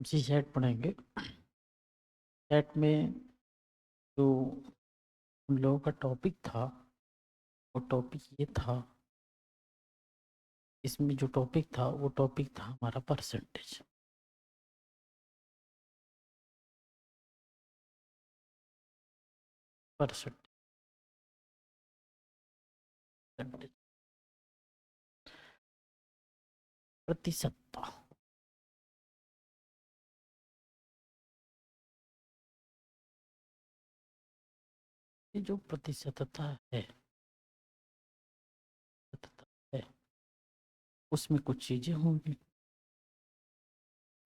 जी set पढ़ेंगे। Set में जो हम लोगों का टॉपिक था वो टॉपिक ये था। इसमें जो टॉपिक था वो टॉपिक था हमारा परसेंटेज। परसेंटेज प्रतिशतता। ये जो प्रतिशतता है है उसमें कुछ चीजें होंगी,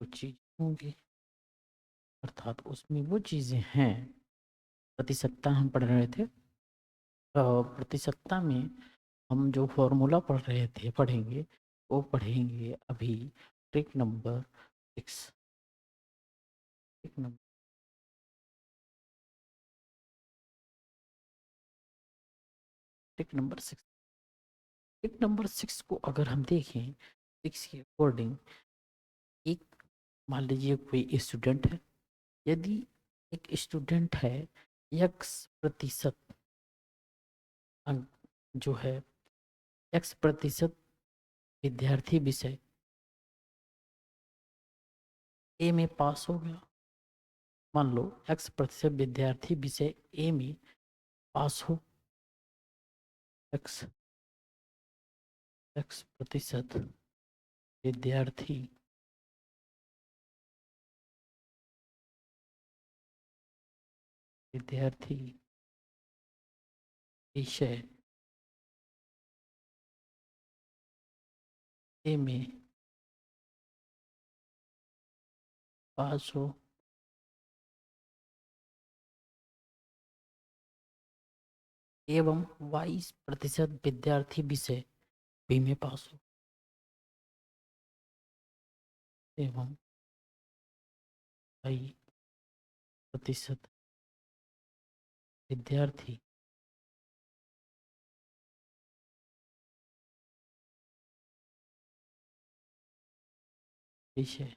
कुछ चीजें होंगी, अर्थात उसमें वो चीजें हैं। प्रतिशतता हम पढ़ रहे थे। प्रतिशतता में हम जो फॉर्मूला पढ़ रहे थे पढ़ेंगे, वो पढ़ेंगे अभी trick number 6। Trick number trick number 6। Trick number 6 को अगर हम देखें, 6 के अकॉर्डिंग एक, मान लीजिए कोई स्टूडेंट है। यदि एक स्टूडेंट है, x प्रतिशत अंक जो है, x प्रतिशत विद्यार्थी विषय ए में पास हो गया। मान लो x प्रतिशत विद्यार्थी विषय ए में पास हो। x x प्रतिशत विद्यार्थी विद्यार्थी विषय ए में पास हो एवं 22% विद्यार्थी विषय बी में पास हो एवं 22% विद्यार्थी विषय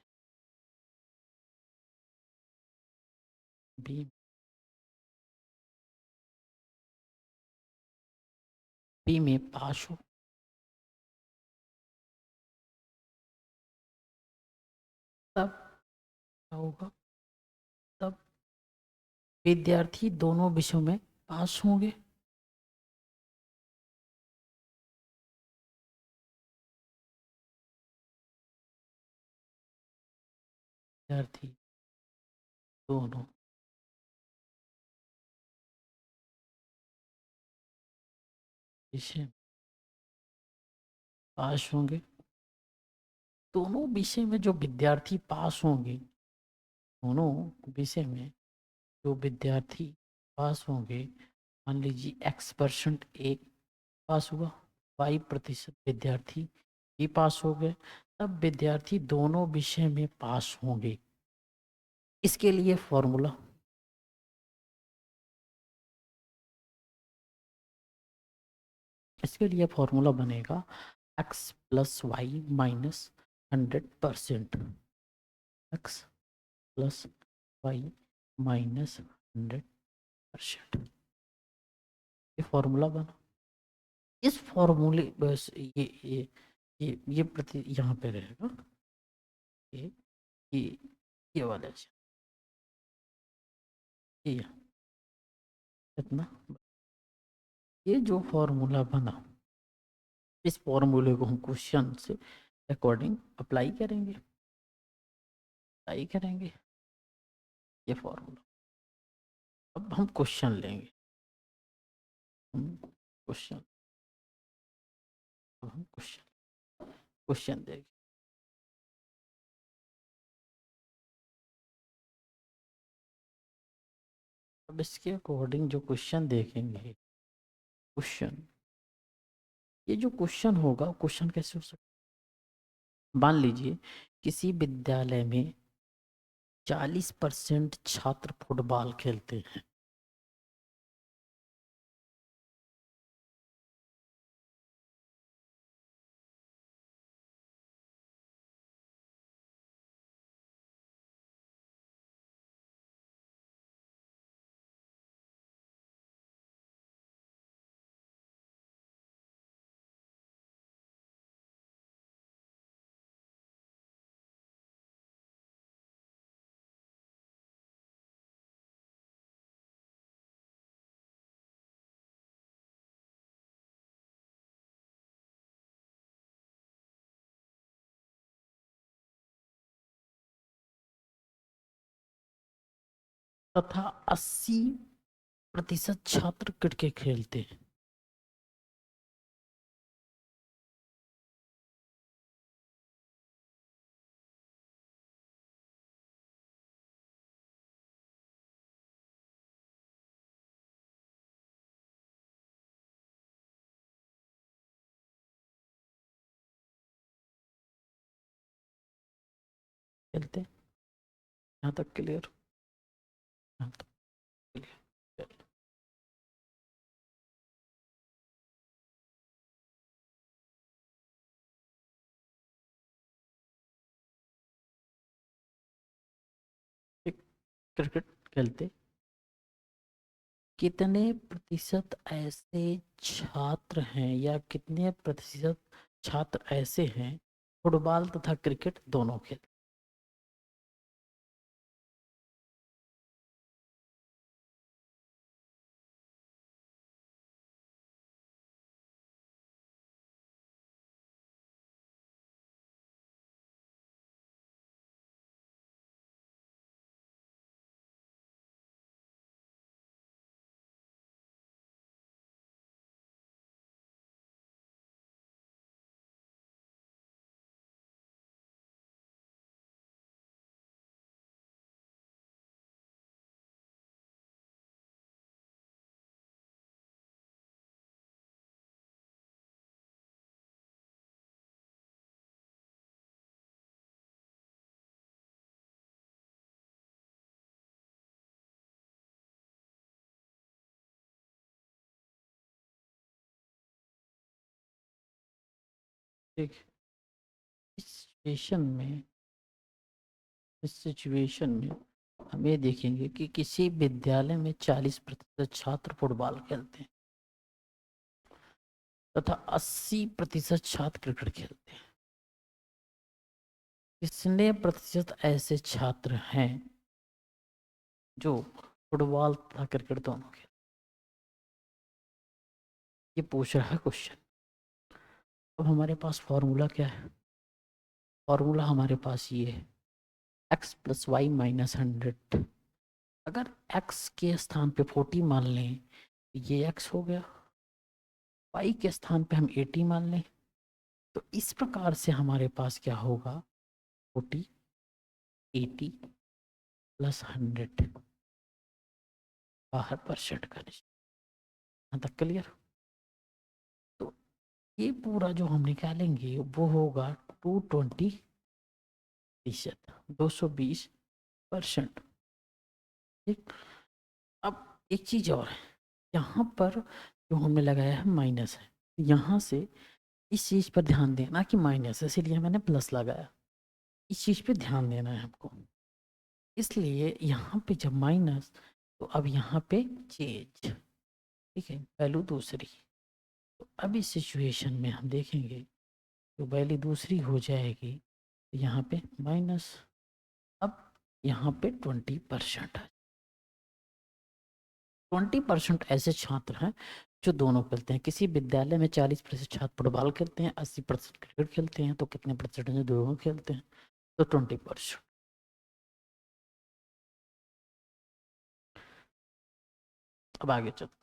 बी बी में पास हो। तब क्या होगा? तब विद्यार्थी दोनों विषयों में पास होंगे। विद्यार्थी दोनों विषय में पास होंगे। दोनों विषय में जो विद्यार्थी पास होंगे, दोनों विषय में जो विद्यार्थी पास होंगे, मान लीजिए x% एक पास हुआ, 22% विद्यार्थी भी पास हो गए, तब विद्यार्थी दोनों विषय में पास होंगे। इसके लिए फॉर्मूला, बनेगा x plus y minus 100%। x plus y minus 100%। ये फॉर्मूला बना। इस फॉर्मूले बस ये प्रति यहाँ पे रहेगा। ये ये ये वाला ये इतना। ये जो फॉर्मूला बना, इस फॉर्मूले को हम क्वेश्चन से अकॉर्डिंग अप्लाई करेंगे। ये फॉर्मूला अब हम क्वेश्चन लेंगे। हम क्वेश्चन अब हम क्वेश्चन देंगे। अब इसके अकॉर्डिंग जो क्वेश्चन देखेंगे, क्वेश्चन, ये जो क्वेश्चन होगा, क्वेश्चन कैसे हो सकता है? मान लीजिए किसी विद्यालय में 40% छात्र फुटबॉल खेलते हैं। तथा 80% छात्र क्रिकेट खेलते हैं। खेलते हैं। यहाँ तक क्लियर? यहाँ तक क्लियर? क्रिकेट खेलते कितने प्रतिशत ऐसे छात्र हैं या कितने प्रतिशत छात्र ऐसे हैं फुटबॉल तथा क्रिकेट दोनों खेल? ठीक है। इस सिचुएशन में हम ये देखेंगे कि किसी विद्यालय में 40% छात्र फुटबॉल खेलते हैं तथा 80% छात्र क्रिकेट खेलते हैं। कितने प्रतिशत ऐसे छात्र हैं जो फुटबॉल तथा क्रिकेट दोनों खेलते? ये पूछ रहा है क्वेश्चन। अब हमारे पास फॉर्मूला क्या है? फॉर्मूला हमारे पास ये है, x प्लस वाई माइनस 100। अगर x के स्थान पे 40 मान लें तो ये x हो गया, y के स्थान पे हम 80 मान लें तो इस प्रकार से हमारे पास क्या होगा, 40 80 प्लस 100 बाहर परसेंट का निशान। यहाँ तक क्लियर? तो ये पूरा जो हम निकालेंगे वो होगा 220%, 220%। ठीक। अब एक चीज और है, यहाँ पर जो हमने लगाया है माइनस है, यहाँ से इस चीज पर ध्यान देना कि माइनस है, इसीलिए मैंने प्लस लगाया। इस चीज पे ध्यान देना है हमको, इसलिए यहाँ पे जब माइनस तो अब यहाँ पे चेंज। ठीक है, वैल्यू दूसरी। तो अब इस सिचुएशन में हम देखेंगे तो वैल्यू दूसरी हो जाएगी, तो यहाँ पे माइनस। अब यहाँ पे 20% है। 20% ऐसे छात्र हैं जो दोनों खेलते हैं। किसी विद्यालय में 40% छात्र फुटबॉल खेलते हैं, 80% क्रिकेट खेलते हैं, तो कितने परसेंट हैं जो दोनों खेलते हैं? तो 20%। अब आगे चलते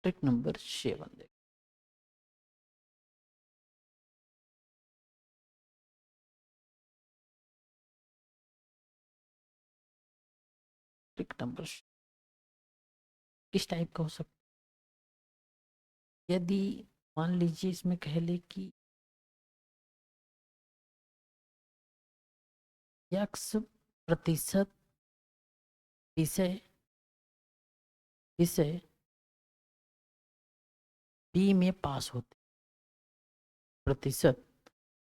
ट्रिक नंबर 7 देख। ट्रिक नंबर किस टाइप का हो सकता है? यदि मान लीजिए इसमें कह ले कि x प्रतिशत विषय विषय बी में पास होते, प्रतिशत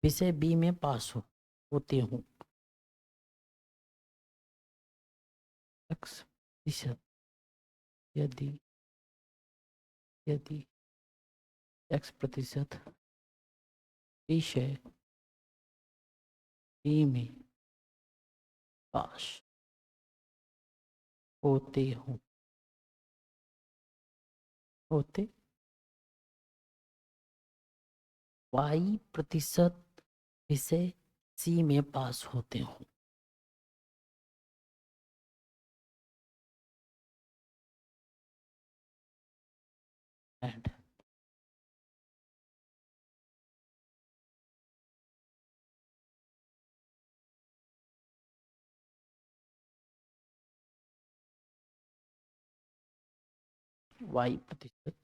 विषय बी में पास होते हूँ, एक्स प्रतिशत यदि यदि एक्स प्रतिशत विषय बी में पास होते हों होते वाई प्रतिशत विषय सी में पास होते हों। एंड वाई प्रतिशत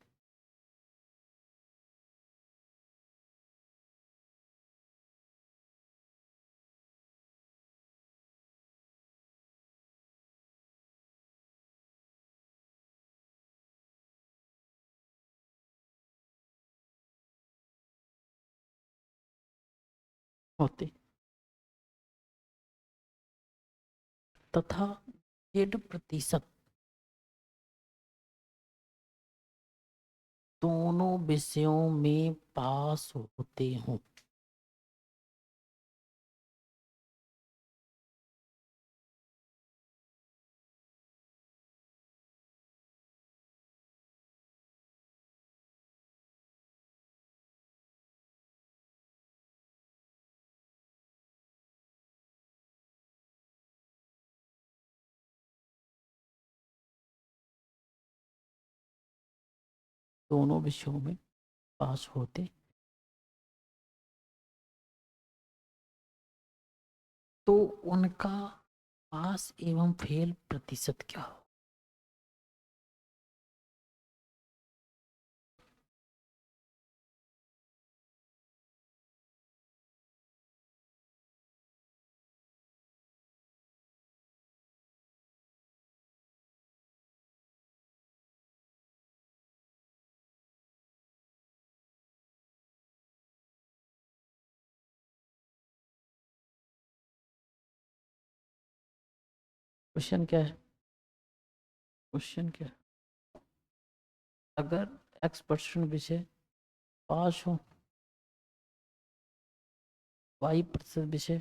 होते तथा जेड प्रतिशत दोनों विषयों में पास होते हों। दोनों विषयों में पास होते तो उनका पास एवं फेल प्रतिशत क्या हो। क्वेश्चन क्या है, क्वेश्चन क्या है? अगर x% विषय पास हो, y% विषय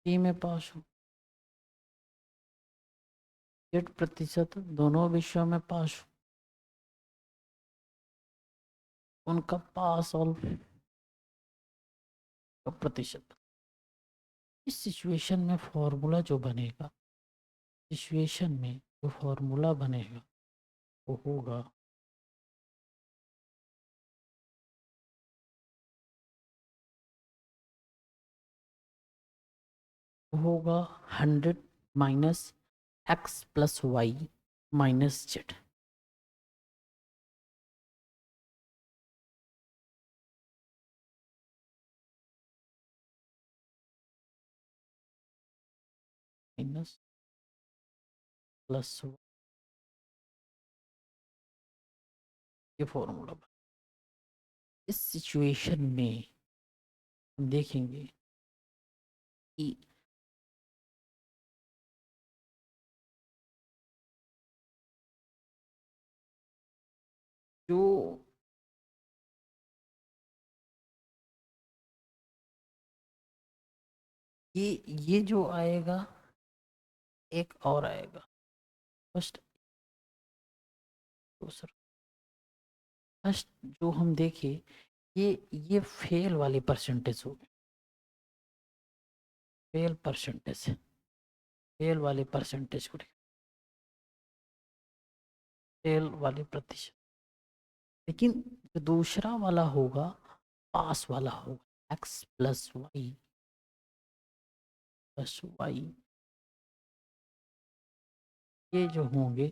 बी में पास हो, z% दोनों विषयों में पास हो, उनका पास और प्रतिशत। इस सिचुएशन में फॉर्मूला जो बनेगा, सिचुएशन में जो फॉर्मूला बनेगा वो होगा 100 minus x plus y minus z. Minus plus ये फॉर्मूला। इस सिचुएशन में हम देखेंगे कि जो ये जो आएगा एक और आएगा, फर्स्ट दूसरा। फर्स्ट जो हम देखे ये फेल वाली परसेंटेज हो गई, फेल परसेंटेज, फेल वाली परसेंटेज को फेल वाली प्रतिशत। लेकिन जो दूसरा वाला होगा पास वाला होगा, एक्स प्लस वाई ये जो होंगे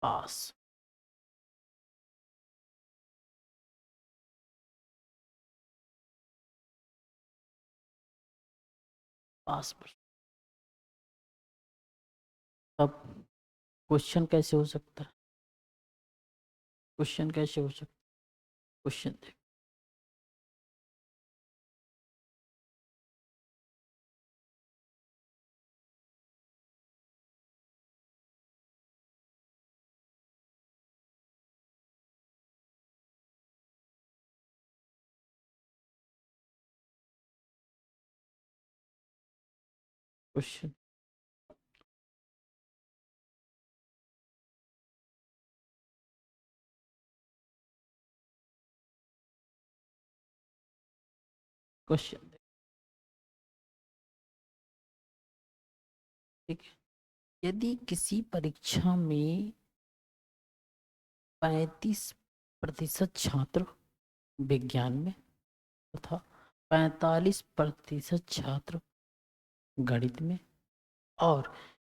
पास। पास पर तब क्वेश्चन कैसे हो सकता है, क्वेश्चन कैसे हो सकता है, क्वेश्चन क्वेश्चन क्वेश्चन ठीक है। यदि किसी परीक्षा में 35% छात्र विज्ञान में तथा 45% छात्र गणित में और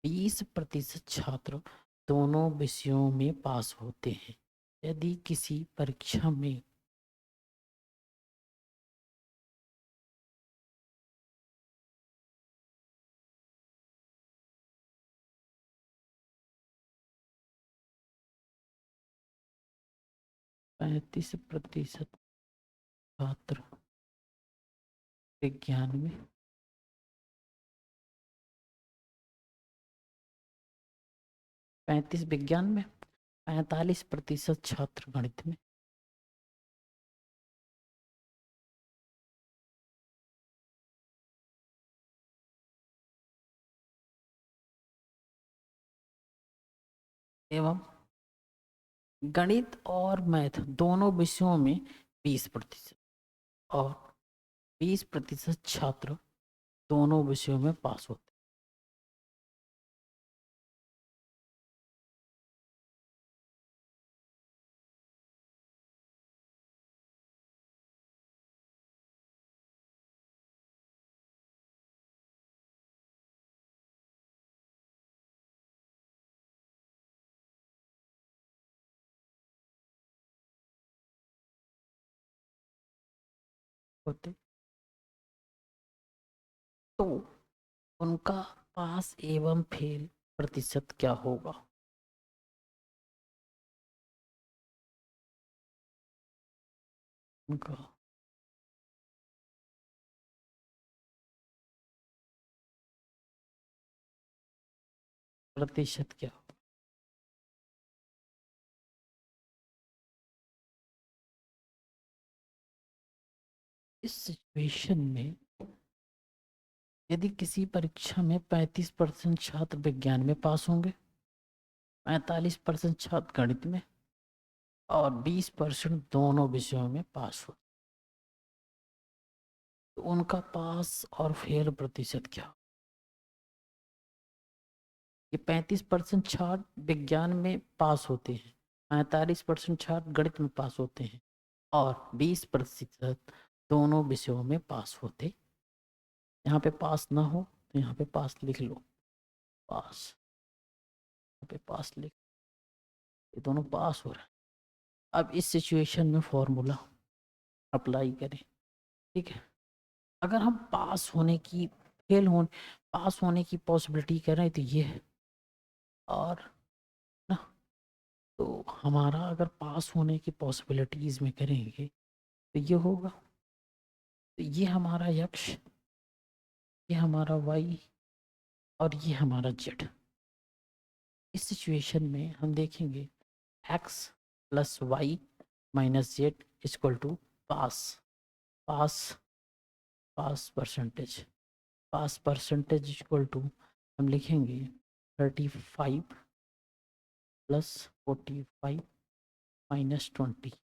20% छात्र दोनों विषयों में पास होते हैं, यदि किसी परीक्षा में 35% छात्र विज्ञान में 35 विज्ञान में 45% छात्र गणित में एवं गणित और मैथ दोनों विषयों में 20% और 20% छात्र दोनों विषयों में पास होते तो उनका पास एवं फेल प्रतिशत क्या होगा? उनका प्रतिशत क्या होगा? इस सिचुएशन में यदि किसी परीक्षा में 35% छात्र विज्ञान में पास होंगे, 45% छात्र गणित में और 20% दोनों विषयों में पास हो, तो उनका पास और फेल प्रतिशत क्या? ये 35% छात्र विज्ञान में पास होते हैं, 45% छात्र गणित में पास होते हैं और 20% दोनों विषयों में पास होते। यहाँ पे पास ना हो तो यहाँ पे पास लिख लो, पास, यहाँ पे पास लिख, ये दोनों पास हो रहे हैं। अब इस सिचुएशन में फॉर्मूला अप्लाई करें, ठीक है। अगर हम पास होने की फेल होने पास होने की पॉसिबिलिटी करें तो ये है, और ना, तो हमारा अगर पास होने की पॉसिबिलिटीज में करेंगे तो ये होगा, तो ये हमारा यक्ष, ये हमारा वाई और ये हमारा जेड। इस सिचुएशन में हम देखेंगे x plus y minus z equal to pass, pass, pass percentage, pass percentage equal to हम लिखेंगे 35 प्लस 45 माइनस 20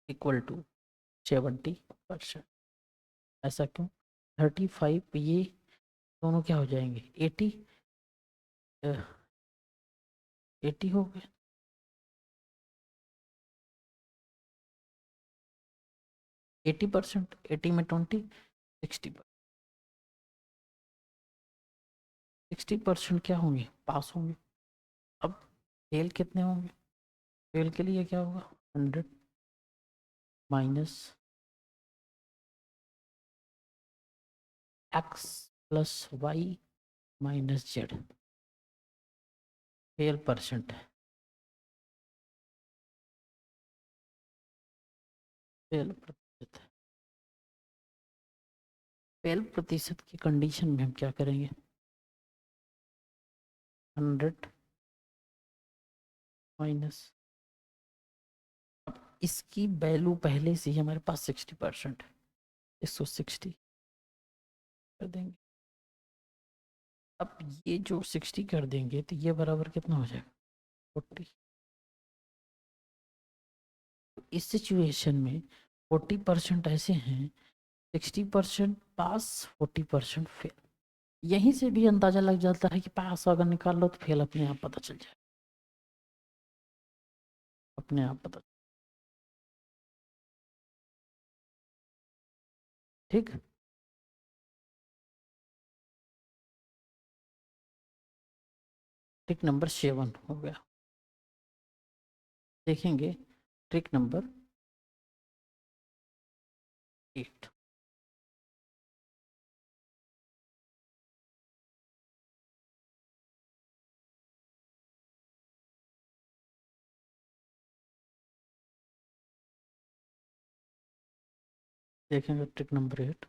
इक्वल टू 70%। ऐसा क्यों? 35 ये दोनों क्या हो जाएंगे 80, 80 हो गए, 80%, 80 में 20, 60, 60% क्या होंगे पास होंगे। अब फेल कितने होंगे? फेल के लिए क्या होगा 100 minus x plus y minus z, fail percent है, फेल प्रतिशत है। फेल प्रतिशत की कंडीशन में हम क्या करेंगे 100 माइनस, अब इसकी वैल्यू पहले से ही हमारे पास 60% है, 160 कर देंगे। अब ये जो 60 कर देंगे तो ये बराबर कितना हो जाएगा 40। इस सिचुएशन में 40% ऐसे हैं, 60% पास 40% फेल। यहीं से भी अंदाजा लग जाता है कि पास अगर निकाल लो तो फेल अपने आप पता चल जाए, अपने आप पता। ठीक, ट्रिक नंबर 7 हो गया। देखेंगे ट्रिक नंबर 8। देखेंगे trick number 8।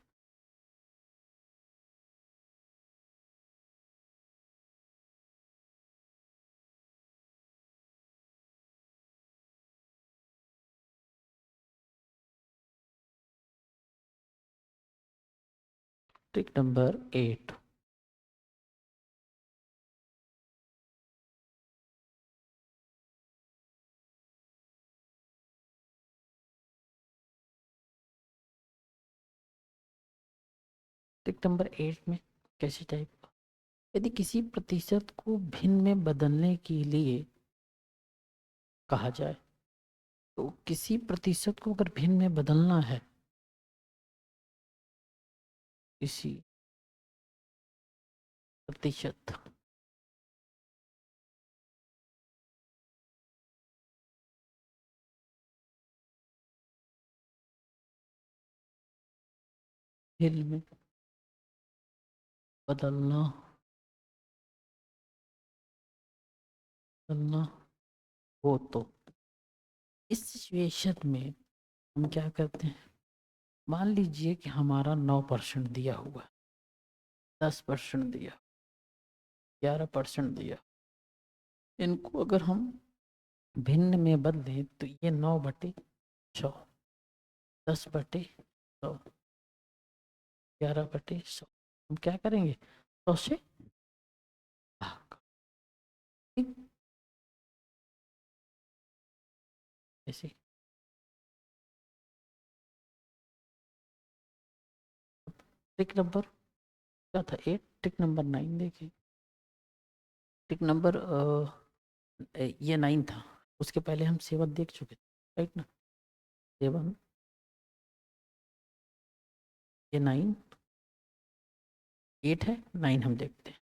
Trick number 8। Trick number 8 में कैसे टाइप, यदि किसी प्रतिशत को भिन्न में बदलने के लिए कहा जाए, तो किसी प्रतिशत को अगर भिन्न में बदलना है, किसी प्रतिशत भिन्न में बदलना बदलना हो, तो इस सिचुएशन में हम क्या करते हैं, मान लीजिए कि हमारा 9% दिया हुआ है, 10% दिया, 11% दिया। इनको अगर हम भिन्न में बदलें तो ये 9/100, 10/100, 11/100, हम क्या करेंगे 100 से भाग। ठीक, ऐसे ट्रिक नंबर क्या था 8, ट्रिक नंबर 9 देखिए। ट्रिक नंबर ये 9 था, उसके पहले हम 7 देख चुके थे, राइट ना। 7, ये 9, 8 है, 9 हम देखते हैं।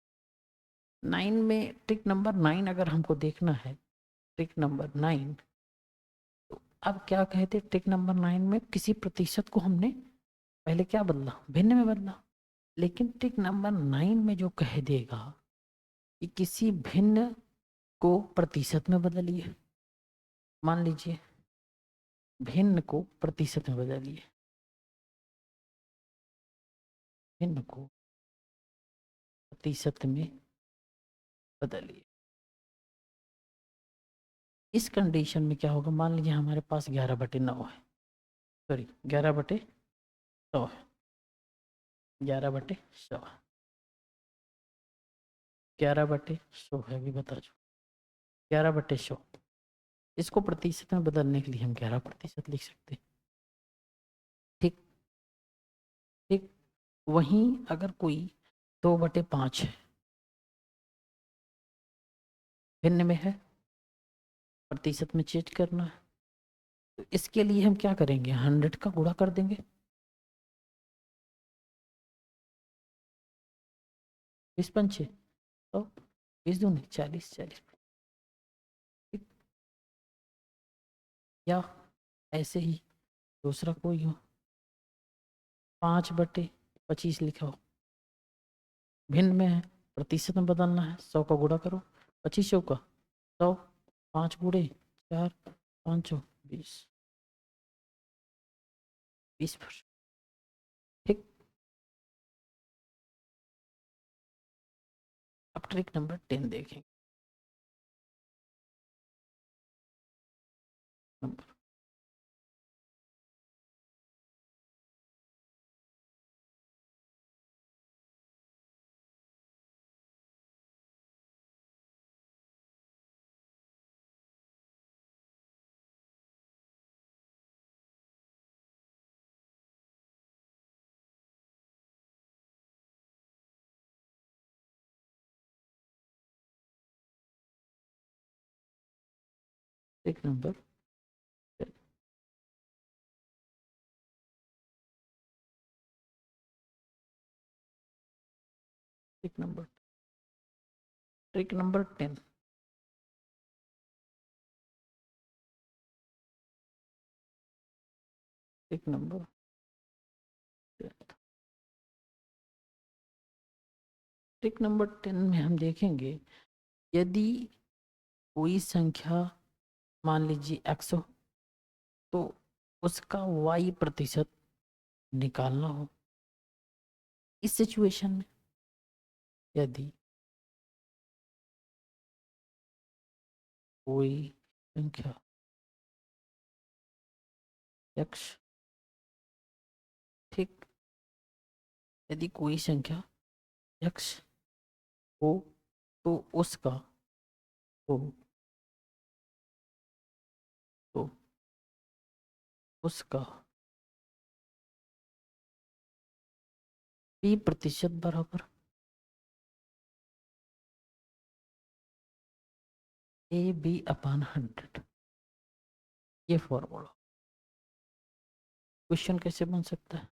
9 में ट्रिक नंबर 9 अगर हमको देखना है, ट्रिक नंबर 9, तो अब क्या कहते हैं, ट्रिक नंबर 9 में किसी प्रतिशत को हमने पहले क्या बदला, भिन्न में बदला। लेकिन ट्रिक नंबर 9 में जो कह देगा कि किसी भिन्न को प्रतिशत में बदलिए, मान लीजिए भिन्न को प्रतिशत में बदलिए, भिन्न को प्रतिशत में बदलिए। इस कंडीशन में क्या होगा, मान लीजिए हमारे पास 11/9 है, सॉरी 11/100 है, 11/100, 11/100 है, अभी बता दो 11/100। इसको प्रतिशत में बदलने के लिए हम 11% लिख सकते हैं। ठीक, ठीक। वहीं अगर कोई 2/5 है, भिन्न में है, प्रतिशत में चेंज करना है, तो इसके लिए हम क्या करेंगे, 100 का गुणा कर देंगे। 20×5 तो 20×2 40, 40। ठीक, या ऐसे ही दूसरा कोई हो, 5/25 लिखा हो, भिन्न में है, प्रतिशत में बदलना है, 100 का गुणा करो, 25 का 100, 5×4 5 20, 20%। ठीक, अब ट्रिक नंबर 10 देखेंगे। Number trick number 10, trick number 10, trick number 10, trick number 10 में हम देखेंगे, यदि कोई संख्या मान लीजिए x हो, तो उसका y प्रतिशत निकालना हो। इस सिचुएशन में यदि कोई संख्या x, ठीक, यदि कोई संख्या x हो तो उसका हो तो उसका p प्रतिशत बराबर AB/100। ये फॉर्मूला क्वेश्चन कैसे बन सकता है,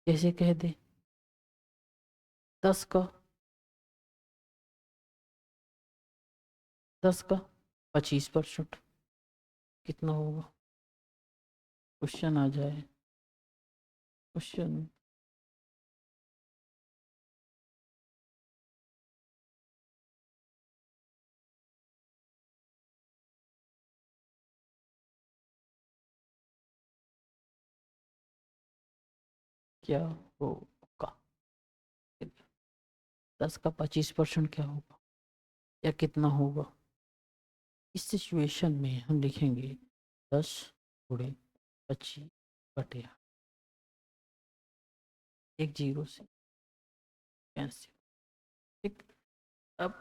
कैसे कह दे 10 का 25%, कितना होगा? क्वेश्चन आ जाए, क्वेश्चन क्या होगा, 10 का 25% क्या होगा या कितना होगा? इस सिचुएशन में हम लिखेंगे 10 गुणे 25/, एक जीरो से कैंसिल, ठीक। अब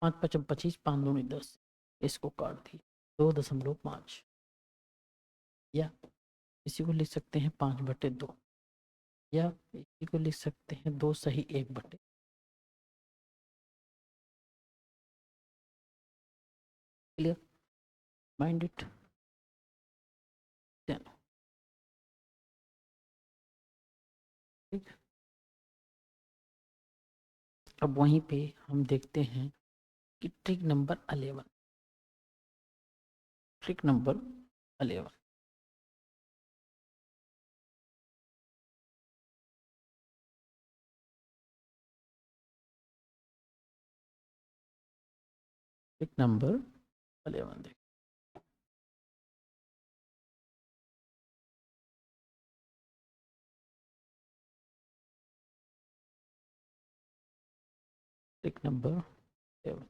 5×5 = 25, 5×2 = 10, इसको काट दी 2.5, या इसी को लिख सकते हैं 5/2, या इसी को लिख सकते हैं 2 सही 1/, क्लियर, माइंड इट। ठीक, अब वहीं पे हम देखते हैं कि trick number 11, trick number 11, trick number 11 देख, ट्रिक नंबर 11,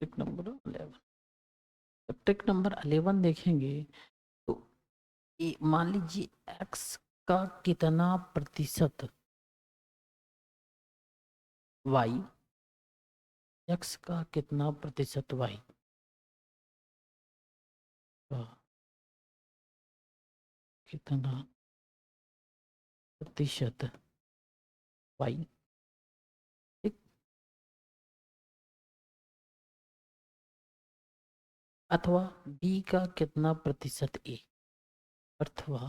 ट्रिक नंबर 11। जब ट्रिक नंबर 11 देखेंगे तो मान लीजिए x का कितना प्रतिशत y, x का कितना प्रतिशत y का कितना प्रतिशत y, ठीक, अथवा b का कितना प्रतिशत a, अथवा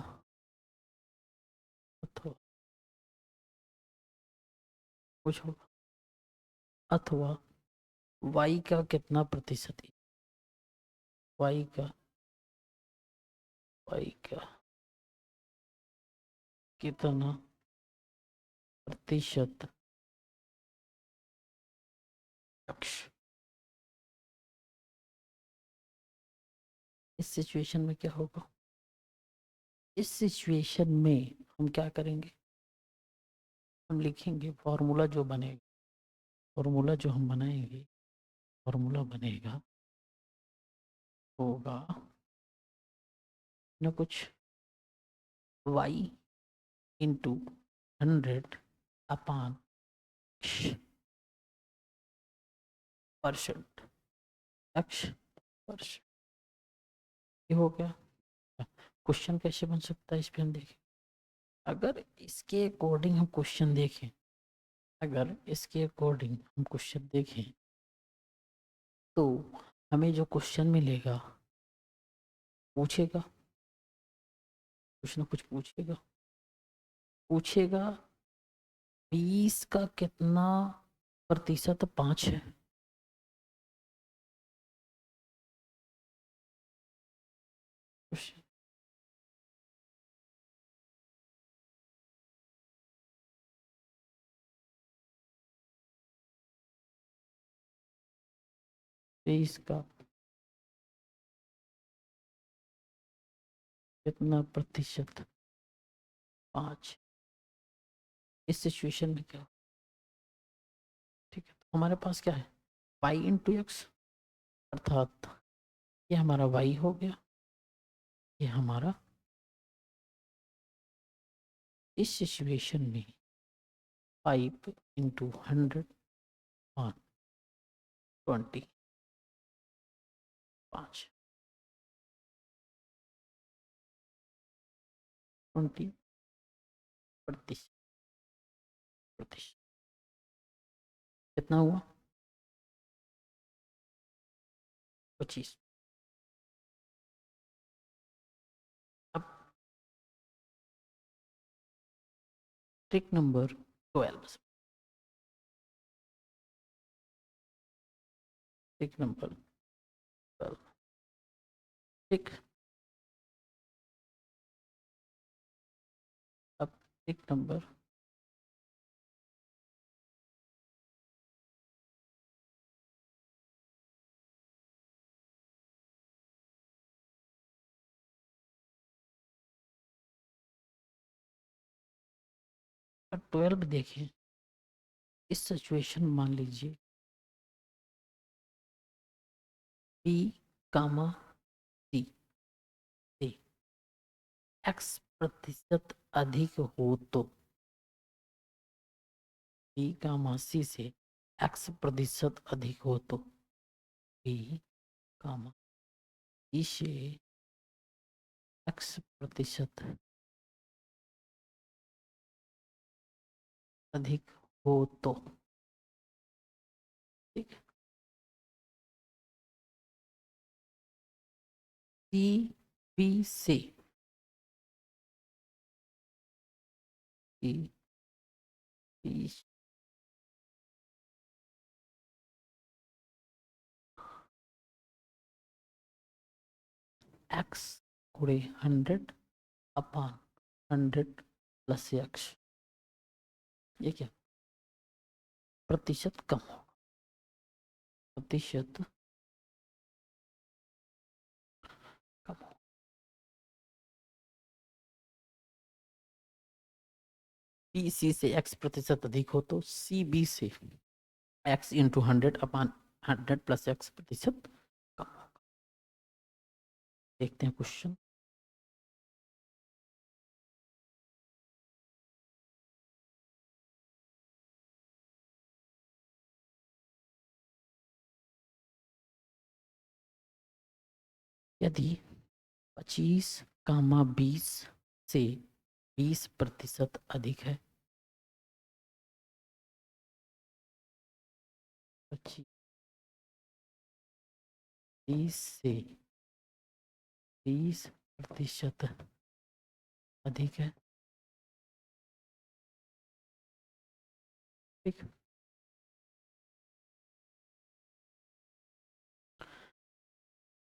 अथवा कुछ होगा, अथवा y का कितना प्रतिशत a, y का कितना प्रतिशत x। इस सिचुएशन में क्या होगा, इस सिचुएशन में हम क्या करेंगे, हम लिखेंगे फॉर्मूला जो बनेगा, फॉर्मूला जो हम बनाएंगे, फॉर्मूला बनेगा होगा ना कुछ y × 100/, परसेंट, एक्स परसेंट, ये हो गया। क्वेश्चन कैसे बन सकता है इस पे हम देखें। अगर इसके अकॉर्डिंग हम क्वेश्चन देखें, अगर इसके अकॉर्डिंग हम क्वेश्चन देखें तो हमें जो क्वेश्चन मिलेगा, पूछेगा कुछ ना कुछ, पूछेगा पूछेगा 20 का कितना प्रतिशत 5 है। क्वेश्चन 20 का कितना प्रतिशत 5, इस सिचुएशन में क्या। ठीक है, तो हमारे पास क्या है, y इंटू एक्स, अर्थात ये हमारा y हो गया, ये हमारा, इस सिचुएशन में 5 इंटू 100 ऑन 20, 5 20 प्रतिशत, प्रतिशत कितना हुआ 25। अब ट्रिक नंबर 12, ट्रिक नंबर 12, ठीक। अब ट्रिक नंबर 12 देखें। इस सिचुएशन मान लीजिए बी कामा सी से एक्स प्रतिशत अधिक हो तो, बी कामा सी से एक्स प्रतिशत अधिक हो तो, बी कामा सी से एक्स प्रतिशत अधिक हो तो, ठीक। सी बी से, सी बी एक्स गुणे 100 अपॉन 100 प्लस एक्स, ये क्या, प्रतिशत कम होगा, प्रतिशत कम होगा। बी सी से एक्स प्रतिशत अधिक हो तो सी बी से x into 100 upon 100 plus x प्रतिशत कम होगा। देखते हैं क्वेश्चन। यदि 25 कामा 20 से 20% अधिक है, 25 से 20% अधिक है, ठीक।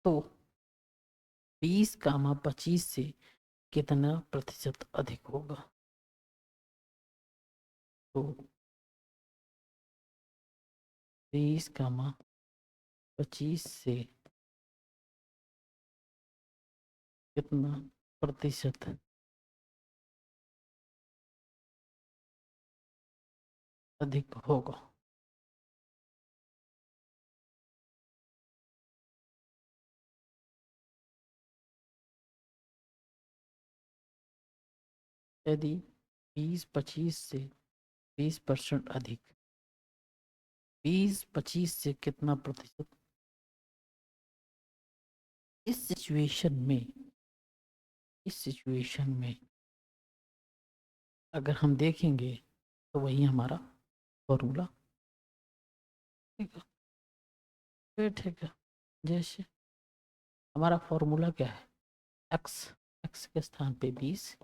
तो 20 कामा 25 से कितना प्रतिशत अधिक होगा, तो 20 कामा 25 से कितना प्रतिशत अधिक होगा। यदि 20 25 से 20% अधिक, 20-25 से कितना प्रतिशत। इस सिचुएशन में, इस सिचुएशन में अगर हम देखेंगे तो वही हमारा फॉर्मूला। ठीक है, फिर ठीक है, जैसे हमारा फॉर्मूला क्या है, एक्स, एक्स के स्थान पे 20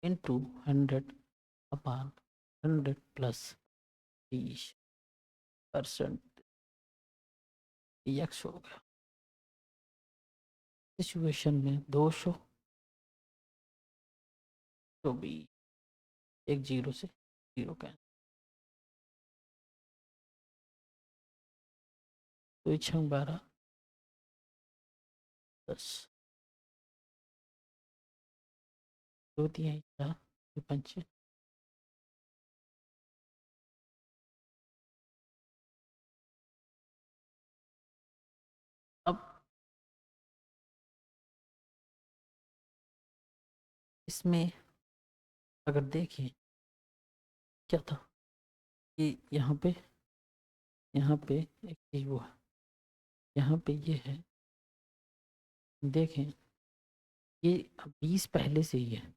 इंटू 100/100 प्लस 30% एक्स हो गया। सिचुएशन में 200 तो भी एक जीरो से जीरो का, तो 6×12 10, 2×3=4, 2×5 अब इसमें अगर देखें क्या था कि यहाँ पे एक चीज वो है, यहाँ पे ये है, देखें ये 20 पहले से ही है,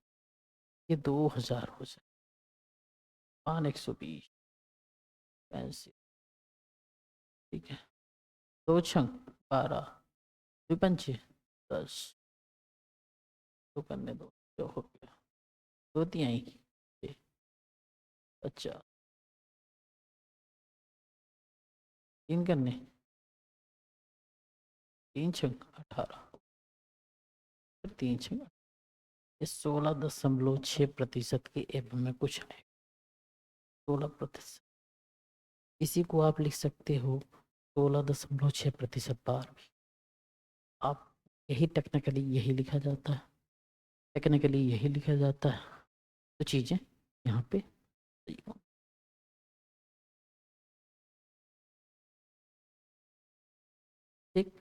ये 2000 हो जाए, 120 ऐसे। ठीक है, 2×6=12, 2×5=10, तो करने दो जो हो गया, 2×3=6, 50, 3 करने, 3×6=18, 3×6 ये 16.6% के एब में कुछ है, 16%। इसी को आप लिख सकते हो 16.6% बार भी। आप यही टेक्निकली यही लिखा जाता है, टेक्निकली यही लिखा जाता है, तो चीज़ें यहाँ पे सही हों। ठीक,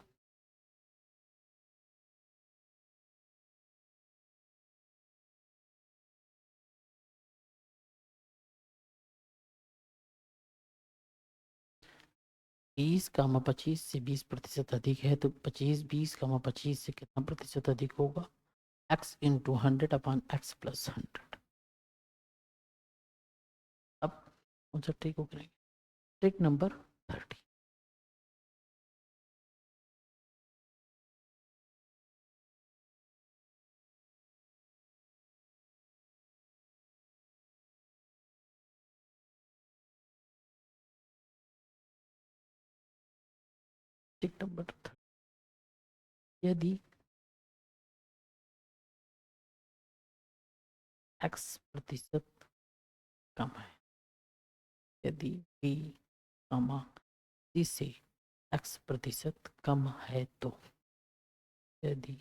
बीस कामा 25 से 20% अधिक है, तो 20 से कितना प्रतिशत अधिक होगा, x × 100/x+100। अब कौन सा ट्रिक को करेंगे, ट्रिक नंबर 30। ट्रिक नंबर 30, यदि x% कम है, यदि b, c से x% कम है, तो यदि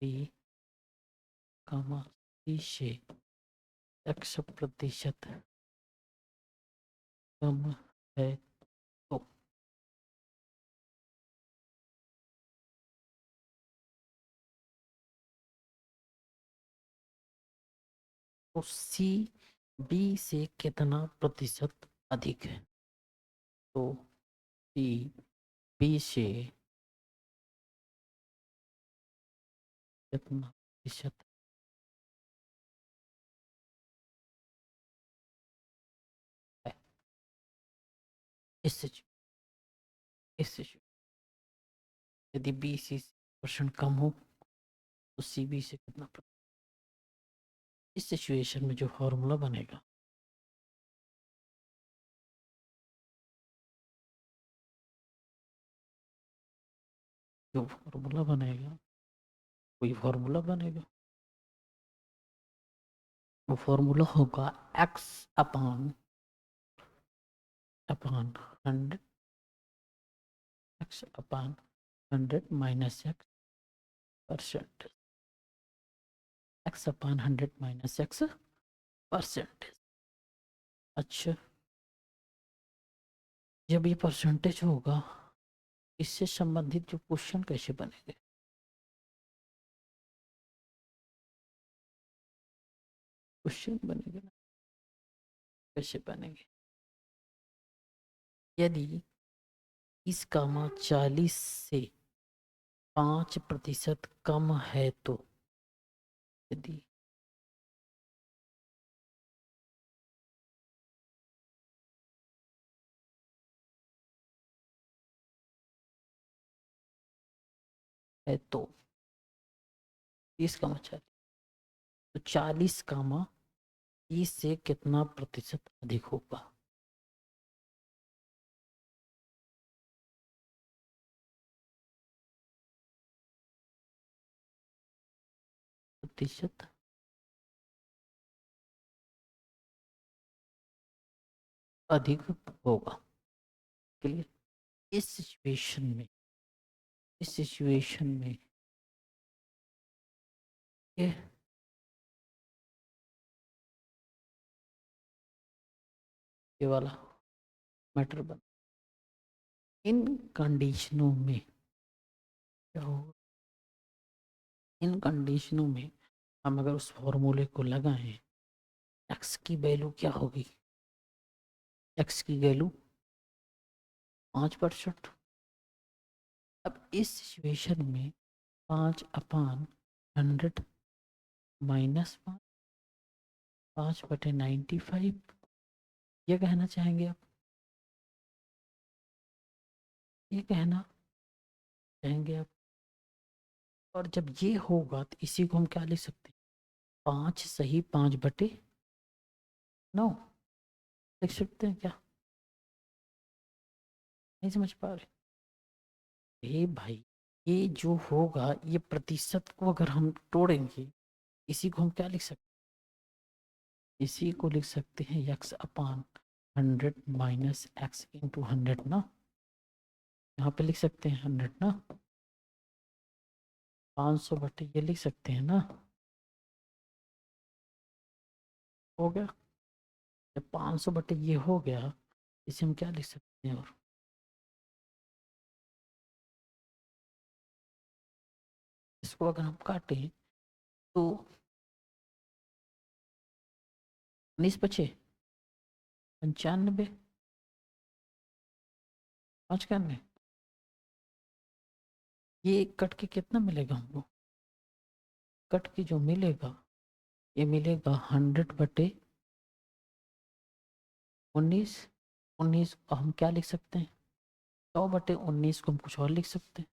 b, c से x% कम है, तो सी बी से कितना प्रतिशत अधिक है, तो सी बी से कितना प्रतिशत है। इससे इससे यदि बी सी % कम हो तो सी बी से कितना प्रतिशत। इस सिचुएशन में जो फॉर्मूला बनेगा, जो फॉर्मूला बनेगा, कोई फॉर्मूला बनेगा, वो फॉर्मूला होगा x/100, x/100 minus x%, x/100 minus x%। अच्छा, जब ये परसेंटेज होगा, इससे संबंधित जो क्वेश्चन कैसे बनेंगे, क्वेश्चन बनेंगे ना, कैसे बनेंगे, यदि 30, 40 से 5% कम है तो, यदि है तो 30, 40, तो 40, 30 से कितना प्रतिशत अधिक होगा? प्रतिशत अधिक होगा। क्लियर? इस सिचुएशन में, इस सिचुएशन में ये ये वाला मैटर बन, इन कंडीशनों में क्या होगा? इन कंडीशनों में हम अगर उस फॉर्मूले को लगाएं, एक्स की वैल्यू क्या होगी? एक्स की वैल्यू 5%। अब इस सिचुएशन में 5/100 -5, 5/95, ये कहना चाहेंगे आप? ये कहना चाहेंगे आप? और जब ये होगा तो इसी को हम क्या लिख सकते हैं? 5 सही 5/9 लिख सकते हैं क्या? नहीं समझ पा रहे? ए भाई, ये जो होगा, ये प्रतिशत को अगर हम तोड़ेंगे, इसी को हम क्या लिख सकते हैं? इसी को लिख सकते हैं x/100 -x × 100 ना। यहाँ पे लिख सकते हैं 100 ना, 500 बटे ये लिख सकते हैं ना। हो गया? जब 500 बटे ये हो गया, इसे हम क्या लिख सकते हैं? और इसको अगर हम काटें तो 19 बचे 95, 5 ये कट के कितना मिलेगा हमको? कट के जो मिलेगा, ये मिलेगा 100/19। 19 को हम क्या लिख सकते हैं? 100/19 को हम कुछ और लिख सकते हैं।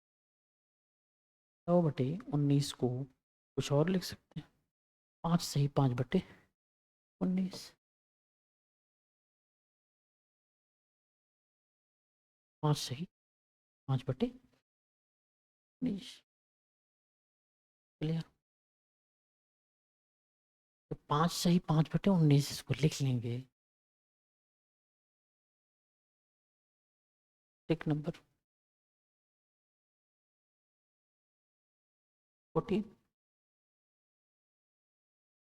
100/19 को कुछ और लिख सकते हैं। 5 सही 5/19, 5 सही 5/19। क्लियर? तो 5 सही 5/19 इसको लिख लेंगे। टिक नंबर 14,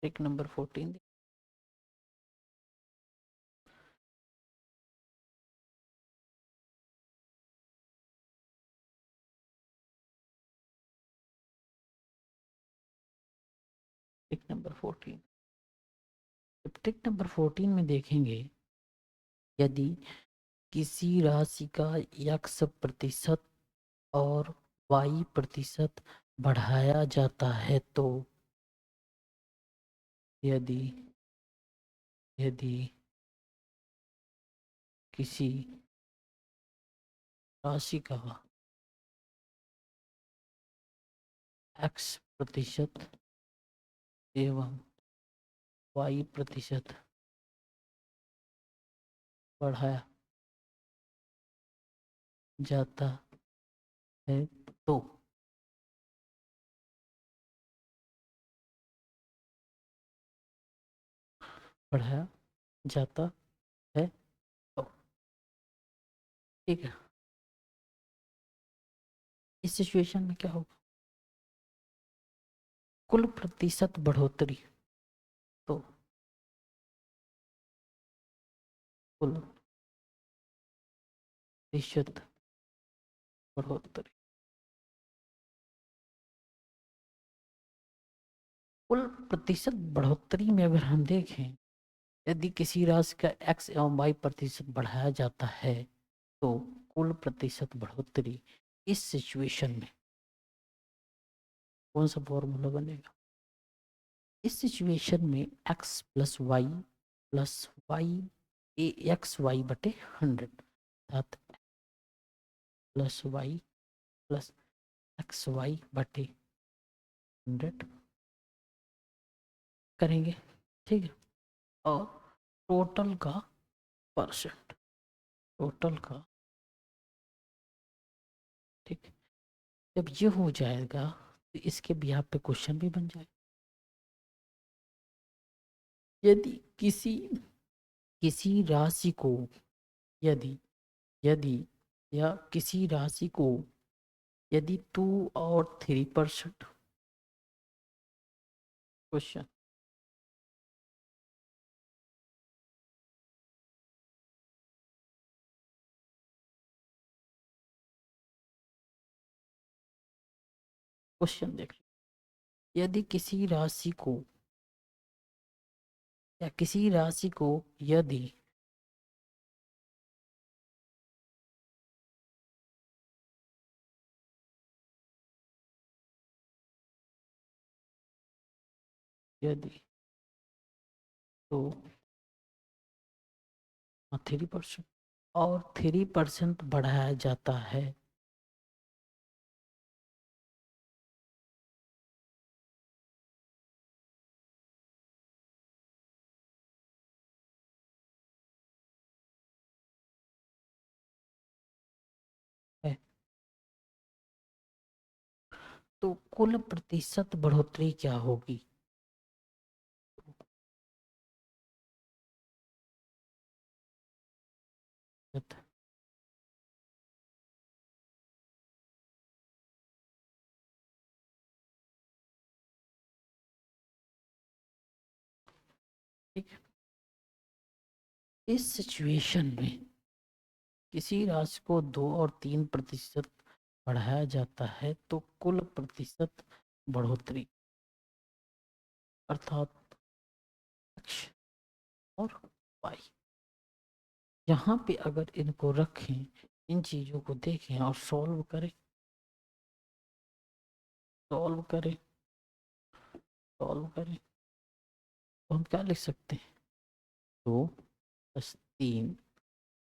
टिक नंबर 14। टिक नंबर 14, टिक नंबर 14 में देखेंगे, यदि किसी राशि का x% और y% बढ़ाया जाता है तो, यदि यदि किसी राशि का x% एवं y% बढ़ाया जाता है तो, बढ़ाया जाता है तो, ठीक है? इस सिचुएशन में क्या होगा? कुल प्रतिशत बढ़ोतरी, तो कुल प्रतिशत बढ़ोतरी, कुल प्रतिशत बढ़ोतरी में अगर हम देखें, यदि किसी राशि का x एवं y% बढ़ाया जाता है तो कुल प्रतिशत बढ़ोतरी इस सिचुएशन में कौन सा फॉर्मूला बनेगा? इस सिचुएशन में x plus y x y बटे 100 अर्थात plus y plus x y बटे 100 करेंगे, ठीक है। और टोटल का परसेंट, टोटल का, ठीक है। जब ये हो जाएगा तो इसके बिहाफ पे क्वेश्चन भी बन जाए। यदि किसी किसी राशि को यदि यदि या किसी राशि को यदि 2 और 3% क्वेश्चन, क्वेश्चन देख, यदि किसी राशि को या किसी राशि को यदि यदि तो 3% और 3% बढ़ाया जाता है है, तो कुल प्रतिशत बढ़ोतरी क्या होगी? ठीक है। इस सिचुएशन में किसी राशि को 2 और 3% बढ़ाया जाता है तो कुल प्रतिशत बढ़ोतरी अर्थात x और y, यहाँ पे अगर इनको रखें, इन चीजों को देखें और सॉल्व करें, सॉल्व करें सॉल्व करें तो हम क्या लिख सकते हैं? 2 + 3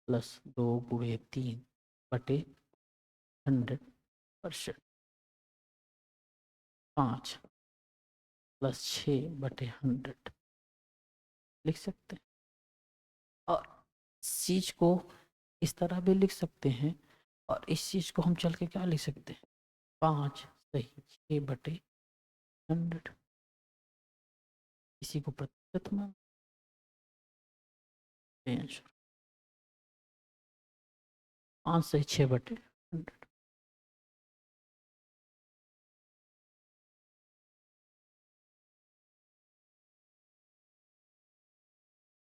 + 2 × 3 बटे 100%, 5 + 6/100 लिख सकते हैं। और इस चीज को इस तरह भी लिख सकते हैं, और इस चीज को हम चल के क्या लिख सकते हैं? 5 सही 6/100, इसी को प्रतिशत में आंसर 5 सही 6/100।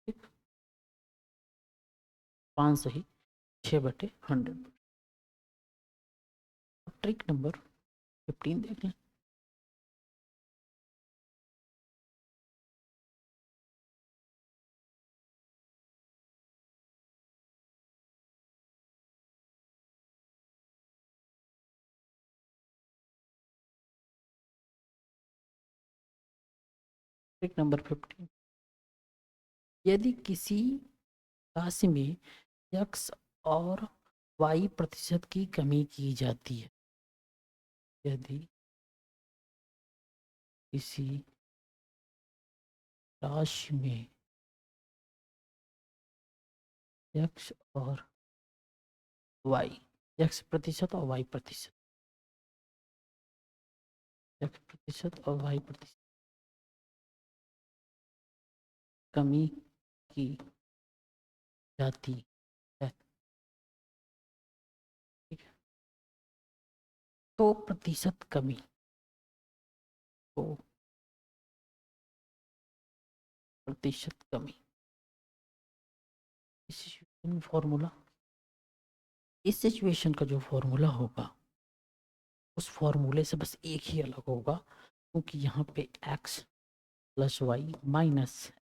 ठीक, 5 सही 6/100। ट्रिक नंबर 15 देख लें। ट्रिक नंबर 15, यदि किसी राशि में x और y प्रतिशत की कमी की जाती है, यदि किसी राशि में x और y, x प्रतिशत और y प्रतिशत, x प्रतिशत और y प्रतिशत कमी की जाती है, ठीक है। तो प्रतिशत कमी, तो प्रतिशत कमी इस सिचुएशन में फॉर्मूला, इस सिचुएशन का जो फॉर्मूला होगा उस फॉर्मूले से बस एक ही अलग होगा, क्योंकि यहाँ पे x + y -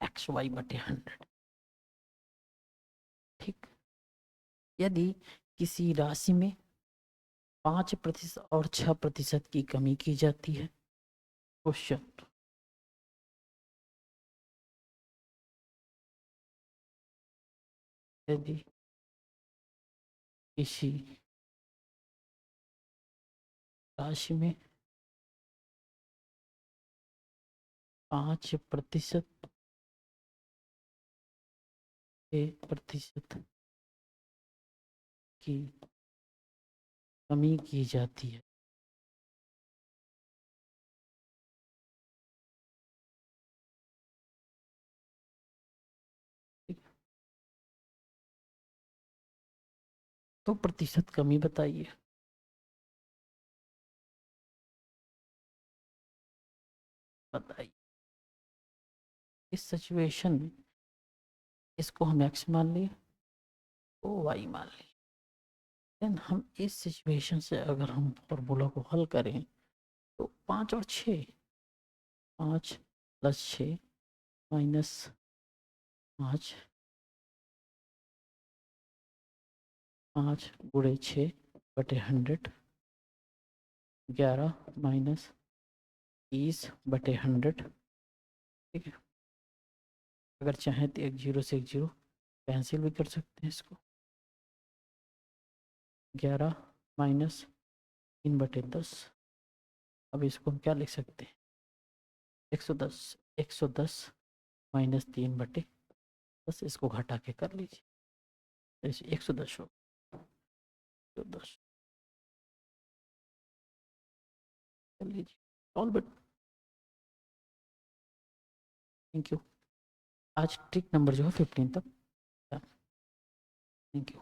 XY/100, ठीक। यदि किसी राशि में 5% और 6% की कमी की जाती है। क्वेश्चन, यदि किसी राशि में 5% की कमी की जाती है, ठीक है? तो प्रतिशत कमी बताइए। बताइए इस सिचुएशन में इसको हम x मान लिए तो y मान लिए। देन हम इस सिचुएशन से अगर हम फॉर्मूला को हल करें तो 5 और 6, 5 + 6 - 5, 5 × 6/100, 11 - 30/100, ठीक है। अगर चाहें तो एक 0 से एक 0 कैंसिल भी कर सकते हैं इसको। 11 - 3/10। अब इसको हम क्या लिख सकते हैं? 110, 110 - 3/10, इसको घटा के कर लीजिए। ऐसे 110 हो, 110 कर लीजिए, सॉल्व इट। Thank you. आज ट्रिक नंबर जो है 15 तक। Thank you.